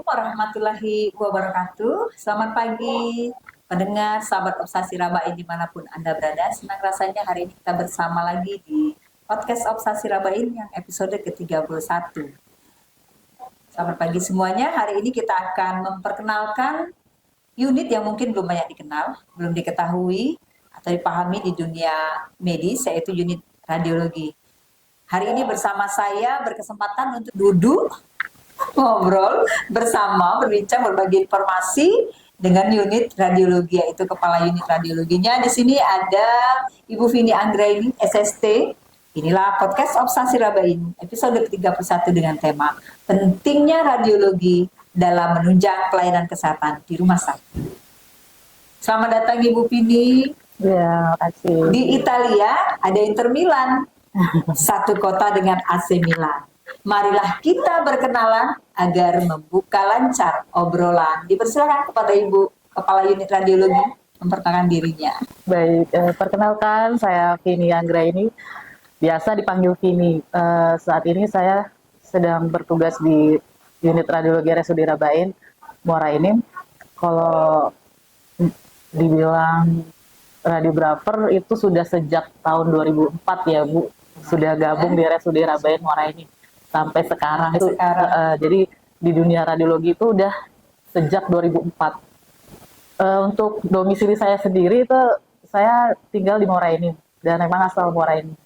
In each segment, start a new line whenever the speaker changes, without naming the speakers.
Assalamualaikum warahmatullahi wabarakatuh. Selamat pagi pendengar, sahabat Obsasi Rabain dimanapun Anda berada. Senang rasanya hari ini kita bersama lagi di podcast Obsasi Rabain yang episode ke-31. Selamat pagi semuanya. Hari ini kita akan memperkenalkan unit yang mungkin belum banyak dikenal, belum diketahui atau dipahami di dunia medis, yaitu unit radiologi. Hari ini bersama saya berkesempatan untuk duduk ngobrol bersama, berbincang, berbagi informasi dengan unit radiologi, yaitu kepala unit radiologinya. Di sini ada Ibu Vini Anggraini, SST. Inilah podcast Obsasi Rabain, episode ke-31 dengan tema pentingnya radiologi dalam menunjang pelayanan kesehatan di rumah sakit. Selamat datang Ibu Vini.
Ya, makasih.
Di Italia ada Inter Milan, satu kota dengan AC Milan. Marilah kita berkenalan agar membuka lancar obrolan. Dipersilakan kepada Ibu Kepala Unit Radiologi memperkenalkan dirinya.
Baik, perkenalkan saya Vini Anggraini, biasa dipanggil Vini. Saat ini saya sedang bertugas di Unit Radiologi RSUD Rabain, Muara Enim. Kalau dibilang radiografer itu sudah sejak tahun 2004 ya Bu, sudah gabung di RSUD Rabain Muara Enim. Sampai sekarang itu jadi di dunia radiologi itu udah sejak 2004. Untuk domisili saya sendiri itu saya tinggal di Muara Enim dan memang asal Muara Enim.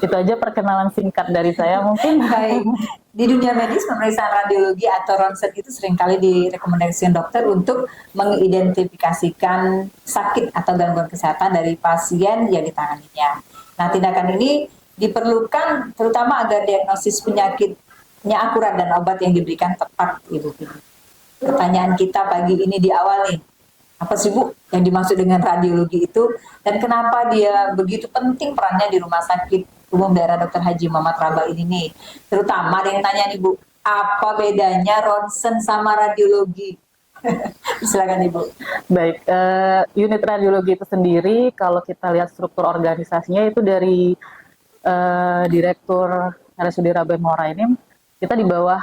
Itu aja perkenalan singkat dari saya mungkin.
Baik. Di dunia medis pemeriksaan radiologi atau ronsen itu seringkali direkomendasikan dokter untuk mengidentifikasikan sakit atau gangguan kesehatan dari pasien yang ditanganinya. Nah, tindakan ini diperlukan terutama agar diagnosis penyakitnya akurat dan obat yang diberikan tepat, Ibu. Pertanyaan kita pagi ini di awal nih, apa sih Bu yang dimaksud dengan radiologi itu dan kenapa dia begitu penting perannya di Rumah Sakit Umum Daerah Dr. Haji Muhammad Rabain ini? Terutama ada yang tanya nih Bu, apa bedanya ronsen sama radiologi? Silakan Ibu.
Baik, unit radiologi itu sendiri kalau kita lihat struktur organisasinya itu dari Direktur RSUD Rabain Muara Enim, kita di bawah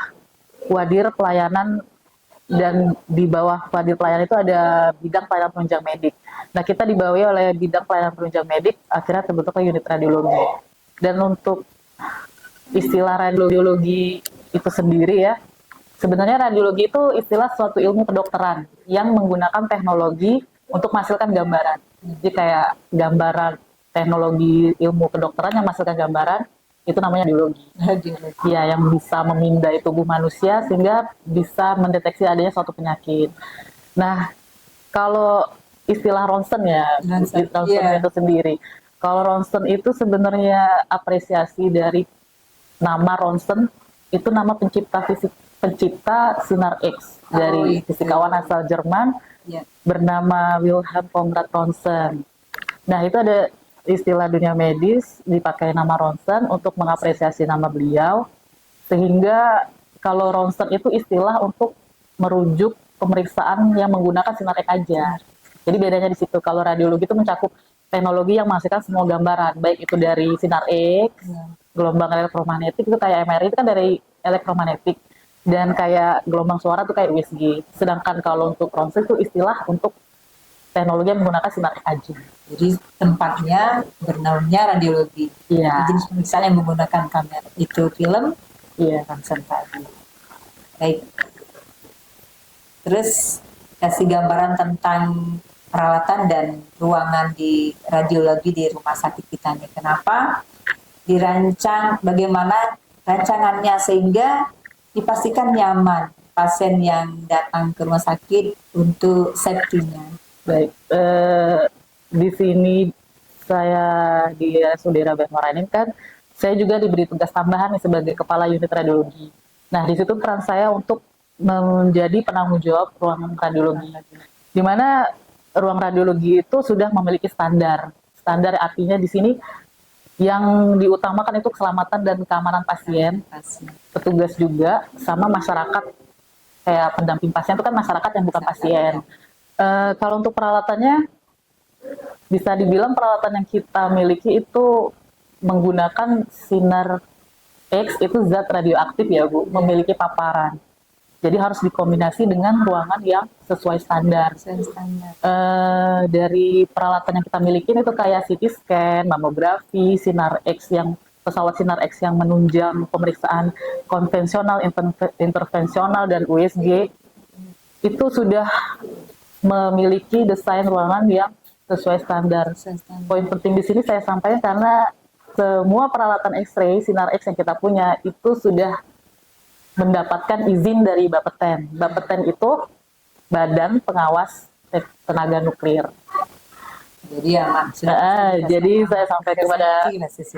Wadir Pelayanan, dan di bawah Wadir Pelayanan itu ada bidang pelayanan penunjang medik. Nah, kita dibawahi oleh bidang pelayanan penunjang medik, akhirnya terbentuklah unit radiologi. Dan untuk istilah radiologi itu sendiri ya, sebenarnya radiologi itu istilah suatu ilmu kedokteran yang menggunakan teknologi untuk menghasilkan gambaran. Jadi kayak gambaran teknologi ilmu kedokteran yang menghasilkan gambaran, itu namanya radiologi. Ya, yang bisa memindai tubuh manusia sehingga bisa mendeteksi adanya suatu penyakit. Nah, kalau istilah ronsen ya, ronsen itu sendiri. Kalau ronsen itu sebenarnya apresiasi dari nama ronsen, itu nama pencipta sinar X dari fisikawan asal Jerman bernama Wilhelm Conrad Ronsen. Nah, itu ada istilah dunia medis dipakai nama ronsen untuk mengapresiasi nama beliau, sehingga kalau ronsen itu istilah untuk merujuk pemeriksaan yang menggunakan sinar X aja. Jadi bedanya di situ. Kalau radiologi itu mencakup teknologi yang menghasilkan semua gambaran, baik itu dari sinar X, gelombang elektromagnetik itu kayak MRI itu kan dari elektromagnetik, dan kayak gelombang suara itu kayak USG. Sedangkan kalau untuk ronsen itu istilah untuk teknologi yang menggunakan sinar X aja.
Jadi tempatnya bernaungnya radiologi.
Iya.
Jenis pemeriksaan yang menggunakan kamera itu film, ronsen tadi. Baik. Terus kasih gambaran tentang peralatan dan ruangan di radiologi di rumah sakit kita nih. Kenapa dirancang, bagaimana rancangannya sehingga dipastikan nyaman pasien yang datang ke rumah sakit untuk safety-nya.
Baik, di sini saya di RSUD Rabain Muara Enim kan, saya juga diberi tugas tambahan nih sebagai kepala unit radiologi. Nah, di situ peran saya untuk menjadi penanggung jawab ruangan radiologi, di mana ruang radiologi itu sudah memiliki standar. Standar artinya di sini yang diutamakan itu keselamatan dan keamanan pasien, petugas juga, sama masyarakat. Kayak pendamping pasien itu kan masyarakat yang bukan pasien. Kalau untuk peralatannya, bisa dibilang peralatan yang kita miliki itu menggunakan sinar X, itu zat radioaktif ya Bu, memiliki paparan. Jadi harus dikombinasi dengan ruangan yang sesuai standar.
Standar.
Dari peralatan yang kita miliki itu kayak CT scan, mamografi, sinar X yang pesawat sinar X yang menunjang pemeriksaan konvensional, intervensional, dan USG itu sudah memiliki desain ruangan yang sesuai standar. Poin penting di sini saya sampaikan karena semua peralatan X-ray, sinar X yang kita punya itu sudah mendapatkan izin dari Bapeten. Bapeten itu Badan Pengawas Tenaga Nuklir.
Jadi aman.
Jadi saya sampaikan kepada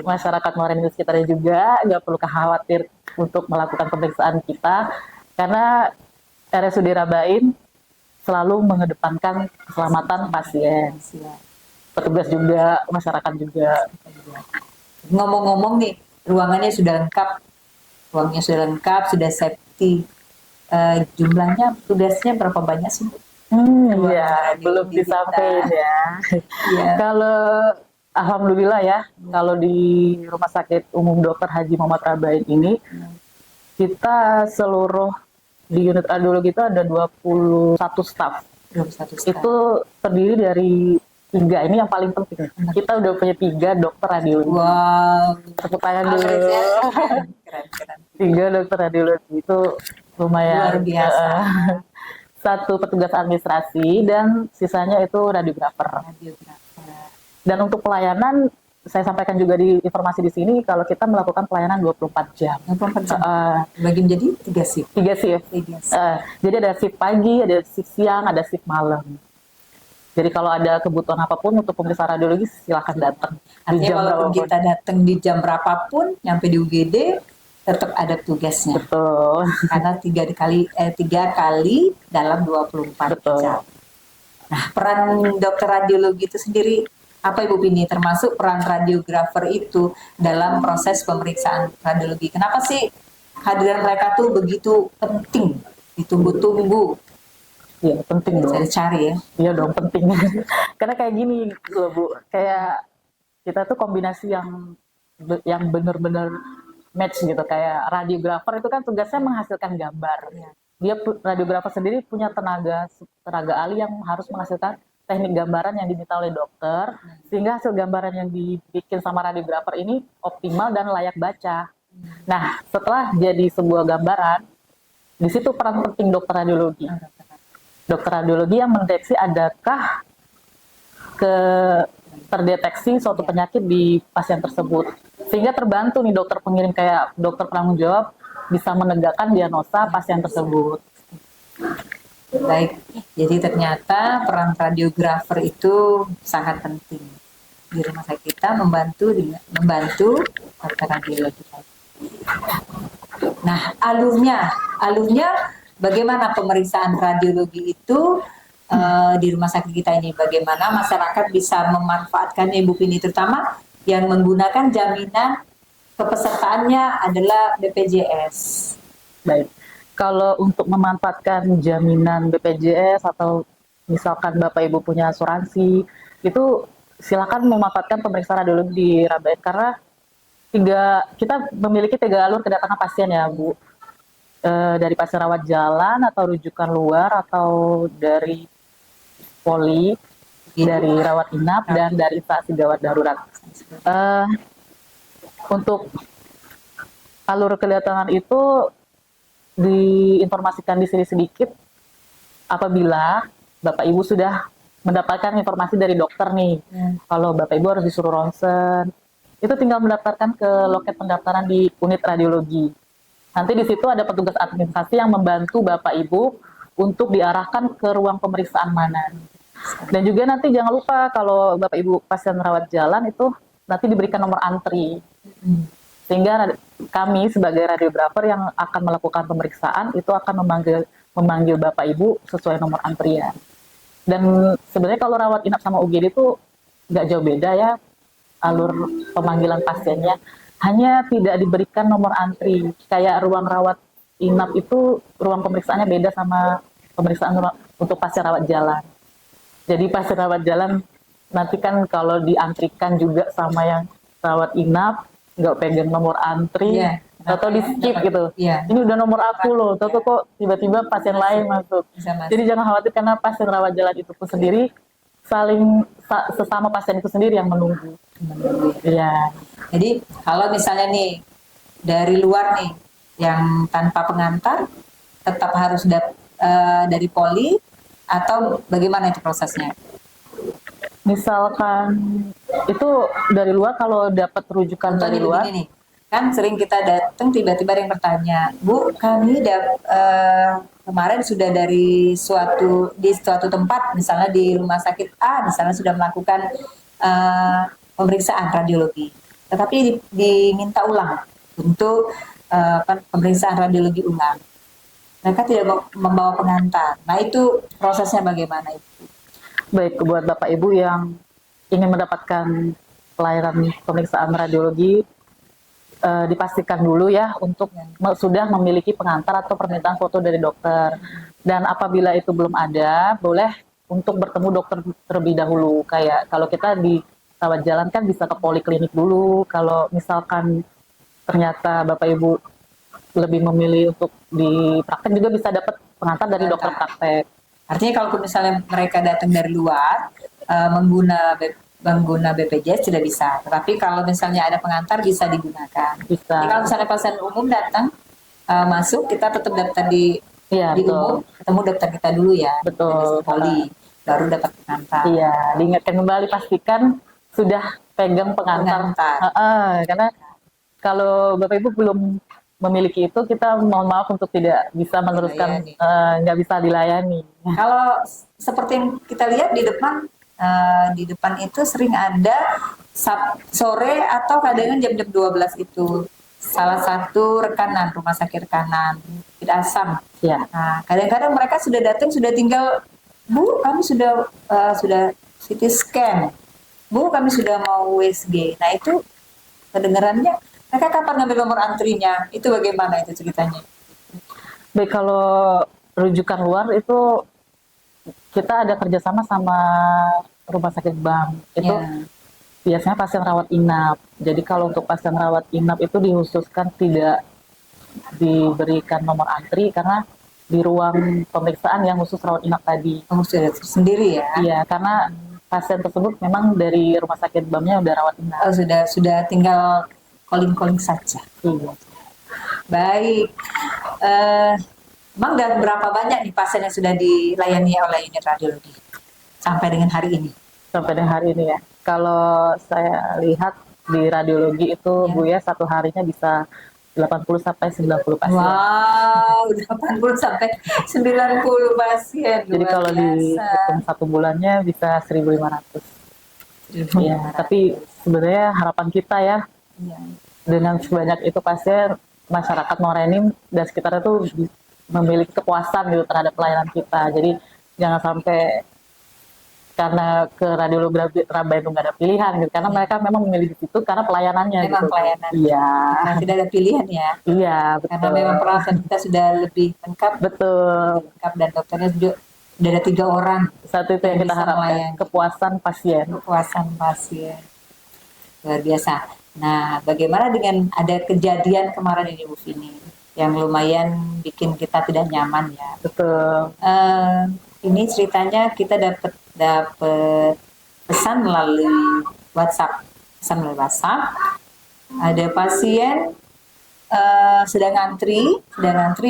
masyarakat Moraine dan sekitarnya juga, nggak perlu khawatir untuk melakukan pemeriksaan kita, karena RSUD Rabain selalu mengedepankan keselamatan pasien. Petugas juga, masyarakat juga.
Ngomong-ngomong nih, ruangannya sudah lengkap. Ruangnya sudah lengkap, sudah safety. Jumlahnya, tugasnya berapa banyak sih?
Ya, belum disampaikan ya. Kalau alhamdulillah ya, kalau di Rumah Sakit Umum Dr. Haji Muhammad Rabain ini, kita seluruh di unit radiologi itu ada 21 staf.
21 staf.
Itu terdiri dari 3, ini yang paling penting. Kita udah punya 3 dokter radiologi.
Wow.
Tepuk tangan dulu.
Keren.
3 dokter radiologi itu lumayan.
Luar biasa.
1 petugas administrasi dan sisanya itu radiografer. Dan untuk pelayanan, saya sampaikan juga di informasi di sini kalau kita melakukan pelayanan 24 jam.
24 jam. Bagi menjadi 3 shift.
3 shift. Jadi ada shift pagi, ada shift siang, ada shift malam. Jadi kalau ada kebutuhan apapun untuk pemeriksaan radiologi, silakan datang.
Artinya walaupun kita datang di jam berapapun, nyampe di UGD, tetap ada tugasnya.
Betul.
Karena 3 kali dalam 24 jam. Nah, peran dokter radiologi itu sendiri, apa Ibu Bini, termasuk peran radiografer itu dalam proses pemeriksaan radiologi? Kenapa sih kehadiran mereka tuh begitu penting, ditunggu-tunggu?
Iya, penting dong.
Cari ya.
Iya dong, penting. Karena kayak gini loh Bu, kayak kita tuh kombinasi yang benar-benar match gitu. Kayak radiografer itu kan tugasnya menghasilkan gambar. Dia radiografer sendiri punya tenaga ahli yang harus menghasilkan teknik gambaran yang diminta oleh dokter, sehingga hasil gambaran yang dibikin sama radiografer ini optimal dan layak baca. Nah, setelah jadi sebuah gambaran, di situ peran penting dokter radiologi. Dokter radiologi yang mendeteksi adakah terdeteksi suatu penyakit di pasien tersebut. Sehingga terbantu nih dokter pengirim kayak dokter penanggung jawab bisa menegakkan diagnosa pasien tersebut.
Baik, jadi ternyata peran radiografer itu sangat penting di rumah sakit kita, membantu dokter radiologi. Nah, alurnya bagaimana pemeriksaan radiologi itu di rumah sakit kita ini? Bagaimana masyarakat bisa memanfaatkannya, Ibu Pini, terutama yang menggunakan jaminan kepesertaannya adalah BPJS.
Baik. Kalau untuk memanfaatkan jaminan BPJS atau misalkan Bapak Ibu punya asuransi, itu silakan memanfaatkan pemeriksaan radiologi di Rabain karena kita memiliki 3 alur kedatangan pasien ya Bu. Dari pasien rawat jalan atau rujukan luar atau dari poli, dari rawat inap dan dari instansi gawat darurat. Untuk alur kedatangan itu diinformasikan di sini sedikit apabila Bapak Ibu sudah mendapatkan informasi dari dokter nih. Kalau Bapak Ibu harus disuruh ronsen, itu tinggal mendaftarkan ke loket pendaftaran di unit radiologi. Nanti di situ ada petugas administrasi yang membantu Bapak Ibu untuk diarahkan ke ruang pemeriksaan mana. Dan juga nanti jangan lupa kalau Bapak Ibu pasien rawat jalan itu nanti diberikan nomor antri. Sehingga kami sebagai radiografer yang akan melakukan pemeriksaan itu akan memanggil Bapak Ibu sesuai nomor antrian. Dan sebenarnya kalau rawat inap sama UGD itu nggak jauh beda ya alur pemanggilan pasiennya. Hanya tidak diberikan nomor antri. Kayak ruang rawat inap itu ruang pemeriksaannya beda sama pemeriksaan untuk pasien rawat jalan. Jadi pasien rawat jalan nanti kan kalau diantrikan juga sama yang rawat inap, nggak pegang nomor antri, atau di skip
Dapat-
gitu.
Iya.
Ini udah nomor aku loh, tahu kok tiba-tiba pasien lain masuk.
Bisa masuk.
Jadi jangan khawatir karena pasien rawat jalan itu pun sendiri saling sesama pasien itu sendiri yang menunggu. Iya.
Jadi kalau misalnya nih dari luar nih yang tanpa pengantar tetap harus dari poli atau bagaimana itu prosesnya?
Misalkan itu dari luar, kalau dapat rujukan
Contohnya
dari luar,
begini nih, kan sering kita datang tiba-tiba ada yang bertanya, Bu, kami kemarin sudah di suatu tempat, misalnya di rumah sakit A, misalnya sudah melakukan pemeriksaan radiologi, tetapi diminta ulang untuk pemeriksaan radiologi ulang. Mereka tidak membawa pengantar. Nah itu prosesnya bagaimana itu?
baik buat Bapak Ibu yang ingin mendapatkan pelayanan pemeriksaan radiologi, dipastikan dulu ya untuk sudah memiliki pengantar atau permintaan foto dari dokter. Dan apabila itu belum ada, boleh untuk bertemu dokter terlebih dahulu. Kayak kalau kita di rawat jalan kan bisa ke poliklinik dulu. Kalau misalkan ternyata Bapak Ibu lebih memilih untuk di praktek, juga bisa dapat pengantar dari dokter praktek.
Artinya kalau misalnya mereka datang dari luar mengguna BPJS tidak bisa. Tetapi kalau misalnya ada pengantar bisa digunakan.
Bisa.
Jadi kalau misalnya pasien umum datang masuk, kita tetap daftar di
betul.
umum, ketemu dokter kita dulu ya.
Betul.
Poli, baru dapat pengantar.
Iya, diingatkan kembali, pastikan sudah pegang pengantar. Karena kalau Bapak Ibu belum memiliki itu, kita mohon maaf untuk tidak bisa meneruskan, nggak bisa dilayani.
Kalau seperti yang kita lihat di depan itu sering ada sore atau kadang jam-jam 12 itu salah satu rekanan, rumah sakit rekanan Tidak Asam.
Ya.
Nah, kadang-kadang mereka sudah datang, sudah tinggal, Bu, kami sudah CT scan, Bu, kami sudah mau USG. Nah itu kedengarannya, mereka kapan ngambil nomor antrinya? Itu bagaimana itu ceritanya?
Baik, kalau rujukan luar itu kita ada kerjasama sama rumah sakit bank. Itu biasanya pasien rawat inap. Jadi kalau untuk pasien rawat inap itu dihususkan tidak diberikan nomor antri karena di ruang pemeriksaan yang khusus rawat inap tadi.
Sudah sendiri ya?
Iya, karena pasien tersebut memang dari rumah sakit BAM-nya udah rawat inap.
Oh, sudah tinggal calling saja.
Iya.
Baik. Emang dan berapa banyak nih pasien yang sudah dilayani oleh unit radiologi sampai dengan hari ini?
Sampai dengan hari ini ya. Kalau saya lihat di radiologi itu Bu ya, satu harinya bisa 80 sampai 90 pasien.
Wow, 80 sampai 90 pasien.
Jadi kalau dihitung satu bulannya bisa 1.500. Ya, tapi sebenarnya harapan kita ya, dengan sebanyak itu pasien, masyarakat Morenim dan sekitarnya itu memiliki kepuasan gitu terhadap pelayanan kita. Jadi jangan sampai karena ke radiologi Rabai itu nggak ada pilihan gitu, karena mereka memang memilih di situ karena pelayanannya.
Memang
gitu.
Pelayanan.
Iya.
Karena tidak ada pilihan ya.
Iya, betul.
Karena memang peralatan kita sudah lebih lengkap.
Betul.
Lengkap dan dokternya sudah ada 3 orang.
Satu itu yang kita harapkan, kepuasan pasien.
Kepuasan pasien. Luar biasa. Nah, bagaimana dengan ada kejadian kemarin ini Bu Vini yang lumayan bikin kita tidak nyaman ya.
Betul.
Ini ceritanya kita dapat pesan melalui WhatsApp. Ada pasien sedang antri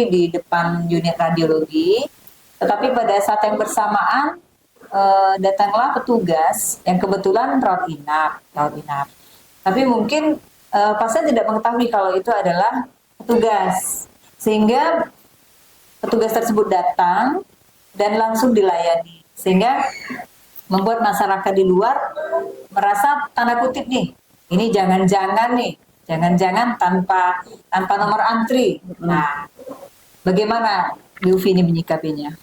di depan unit radiologi, tetapi pada saat yang bersamaan datanglah petugas yang kebetulan rawat inap. Tapi mungkin pasien tidak mengetahui kalau itu adalah petugas, sehingga petugas tersebut datang dan langsung dilayani, sehingga membuat masyarakat di luar merasa tanda kutip nih, ini jangan-jangan tanpa nomor antri. Nah, bagaimana Bu Vini menyikapinya?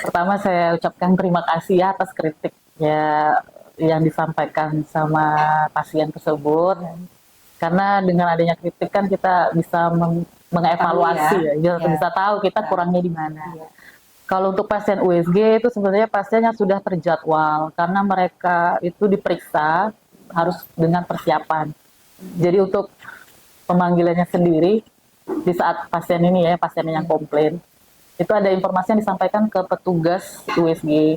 Pertama saya ucapkan terima kasih ya atas kritik ya yang disampaikan sama pasien tersebut, karena dengan adanya kritik kan kita bisa mengevaluasi bisa tahu kita kurangnya di mana. Kalau untuk pasien USG itu sebenarnya pasiennya sudah terjadwal karena mereka itu diperiksa harus dengan persiapan. Jadi untuk pemanggilannya sendiri di saat pasien ini ya, pasien yang komplain, itu ada informasi yang disampaikan ke petugas USG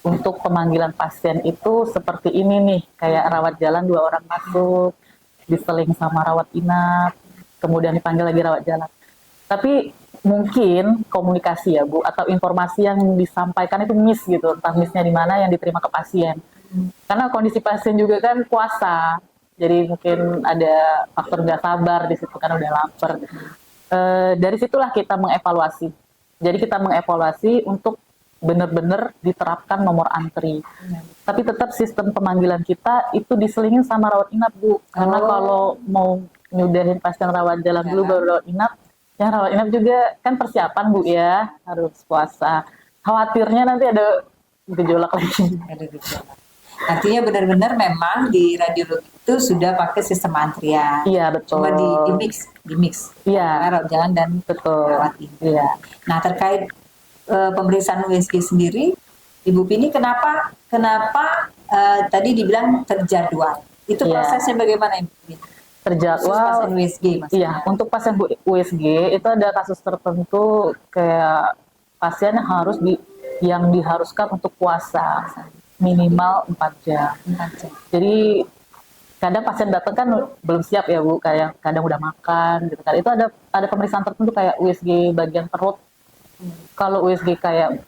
untuk pemanggilan pasien itu seperti ini nih, kayak rawat jalan 2 orang masuk, diseling sama rawat inap, kemudian dipanggil lagi rawat jalan. Tapi mungkin komunikasi ya Bu, atau informasi yang disampaikan itu miss gitu, entah missnya di mana yang diterima ke pasien. Karena kondisi pasien juga kan puasa, jadi mungkin ada faktor nggak sabar di situ kan udah lapar. Dari situlah kita mengevaluasi. Jadi kita mengevaluasi untuk benar-benar diterapkan nomor antri. Tapi tetap sistem pemanggilan kita itu diselingin sama rawat inap Bu. Karena kalau mau nyudahin pasien rawat jalan dulu baru rawat inap, yang rawat inap juga kan persiapan Bu ya, harus puasa. Khawatirnya nanti ada gejolak lagi.
Ada gejolak. Artinya benar-benar memang di radiologi itu sudah pakai sistem antrian.
Iya betul.
Cuma di mix.
Iya.
Rawat jalan dan
betul.
rawat inap.
Iya.
Nah terkait pemeriksaan USG sendiri, Ibu Pini kenapa tadi dibilang terjadwal? Itu prosesnya bagaimana Ibu Pini?
Terjadwal.
Khusus pasien USG maksudnya.
Iya, untuk pasien USG itu ada kasus tertentu kayak pasien yang diharuskan untuk puasa minimal 4 jam.
4 jam.
Jadi kadang pasien datang kan belum siap ya Bu, kayak kadang udah makan gitu kan. Itu ada pemeriksaan tertentu kayak USG bagian perut. Kalau USG kayak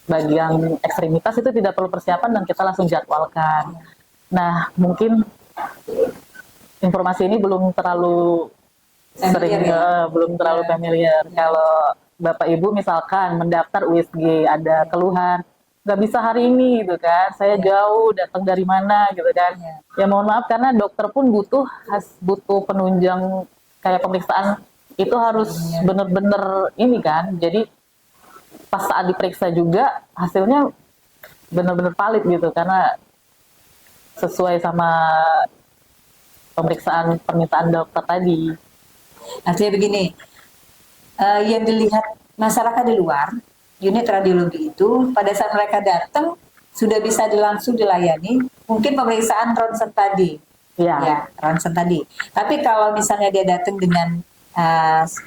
bagian ekstremitas itu tidak perlu persiapan dan kita langsung jadwalkan. Nah, mungkin informasi ini belum terlalu sering, belum terlalu familiar. Kalau Bapak Ibu misalkan mendaftar USG, ada keluhan, nggak bisa hari ini gitu kan, saya jauh datang dari mana gitu kan. Ya mohon maaf karena dokter pun butuh penunjang kayak pemeriksaan itu harus benar-benar ini kan. Jadi pas saat diperiksa juga hasilnya benar-benar valid gitu karena sesuai sama pemeriksaan permintaan dokter tadi.
Artinya begini, yang dilihat masyarakat di luar, unit radiologi itu pada saat mereka datang sudah bisa langsung dilayani, mungkin pemeriksaan ronsen tadi. Ya, ronsen tadi. Tapi kalau misalnya dia datang dengan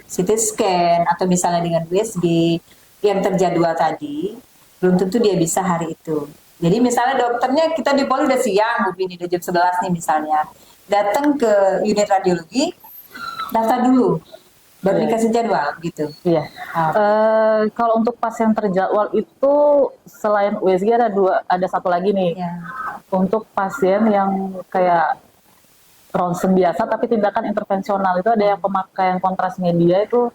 CT scan atau misalnya dengan USG yang terjadwal tadi, belum tentu dia bisa hari itu. Jadi misalnya dokternya kita di Poli udah siang, Bu Pini, udah jam 11 nih misalnya. Datang ke unit radiologi, daftar dulu, baru dikasih jadwal gitu.
Iya. Kalau untuk pasien terjadwal itu selain USG ada satu lagi nih. Untuk pasien yang kayak ronsen biasa tapi tindakan intervensional itu ada yang pemakaian kontras media itu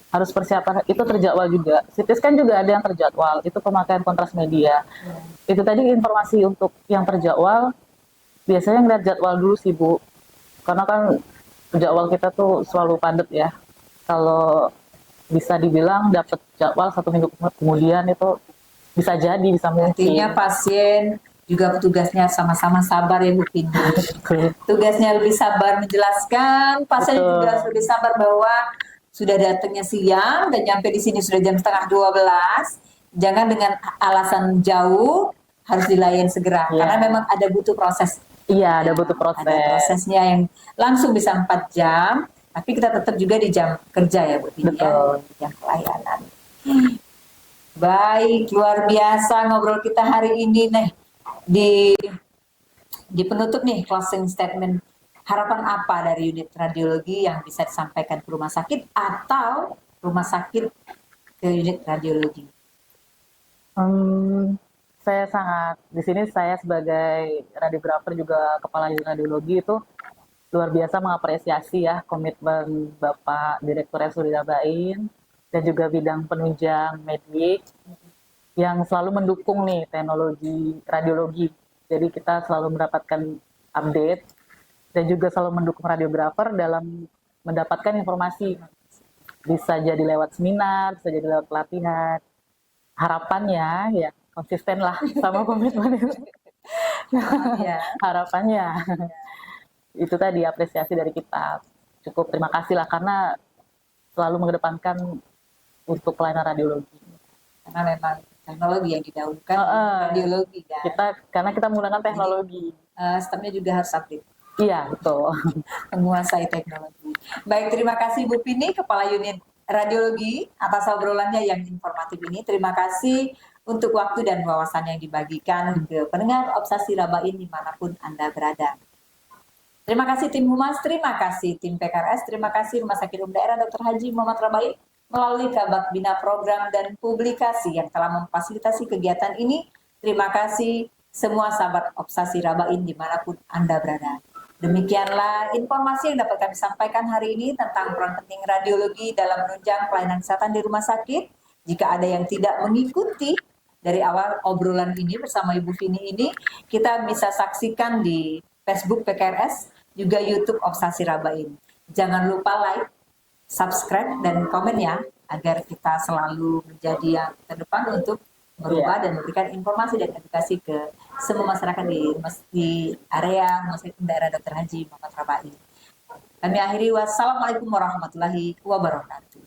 harus persiapan, itu terjadwal juga. CT scan juga ada yang terjadwal, itu pemakaian kontras media. Itu tadi informasi untuk yang terjadwal, biasanya ngeliat jadwal dulu sih Bu. Karena kan jadwal kita tuh selalu padat ya. Kalau bisa dibilang dapat jadwal 1 minggu kemudian itu bisa jadi, bisa mungkin.
Artinya pasien juga petugasnya sama-sama sabar ya Bu Pini. Tugasnya lebih sabar menjelaskan, pasien juga lebih sabar bahwa sudah datangnya siang dan nyampe di sini sudah jam 11:30. Jangan dengan alasan jauh harus dilayani segera karena memang ada butuh proses.
Iya, ada butuh proses.
Ada prosesnya yang langsung bisa 4 jam, tapi kita tetap juga di jam kerja ya Bu Pini, ya, jam pelayanan. Baik, luar biasa ngobrol kita hari ini nih. Di penutup nih, closing statement. Harapan apa dari unit radiologi yang bisa disampaikan ke rumah sakit atau rumah sakit ke unit radiologi?
Di sini saya sebagai radiografer juga kepala unit radiologi itu luar biasa mengapresiasi ya komitmen Bapak Direktur RSUD Dabain dan juga bidang penunjang medik yang selalu mendukung nih teknologi radiologi. Jadi kita selalu mendapatkan update dan juga selalu mendukung radiografer dalam mendapatkan informasi. Bisa jadi lewat seminar, bisa jadi lewat pelatihan. Harapannya ya konsisten lah sama komitmen itu. Harapannya itu tadi apresiasi dari kita. Cukup terima kasih lah karena selalu mengedepankan untuk pelayanan radiologi.
Karena memang teknologi yang didahulukan radiologi kan.
Karena kita menggunakan teknologi.
Staffnya juga harus update.
Iya, betul.
Menguasai teknologi. Baik, terima kasih Bu Pini, Kepala Unit Radiologi, atas obrolannya yang informatif ini. Terima kasih untuk waktu dan wawasan yang dibagikan ke pendengar Obsasi Rabain dimanapun Anda berada. Terima kasih tim Humas, terima kasih tim PKRS, terima kasih Rumah Sakit Umum Daerah Dr. Haji Muhammad Rabain melalui Kabak Bina Program dan Publikasi yang telah memfasilitasi kegiatan ini. Terima kasih semua sahabat Obsasi Rabain dimanapun Anda berada. Demikianlah informasi yang dapat kami sampaikan hari ini tentang peran penting radiologi dalam menunjang pelayanan kesehatan di rumah sakit. Jika ada yang tidak mengikuti dari awal obrolan ini bersama Ibu Vini ini, kita bisa saksikan di Facebook PKRS, juga YouTube Obsasi Rabain. Jangan lupa like, subscribe, dan komen ya, agar kita selalu menjadi yang terdepan untuk berubah dan memberikan informasi dan edukasi ke semua masyarakat di area Rumah Sakit Daerah Dr. Haji Muhammad Rabain. Kami akhiri, wassalamualaikum warahmatullahi wabarakatuh.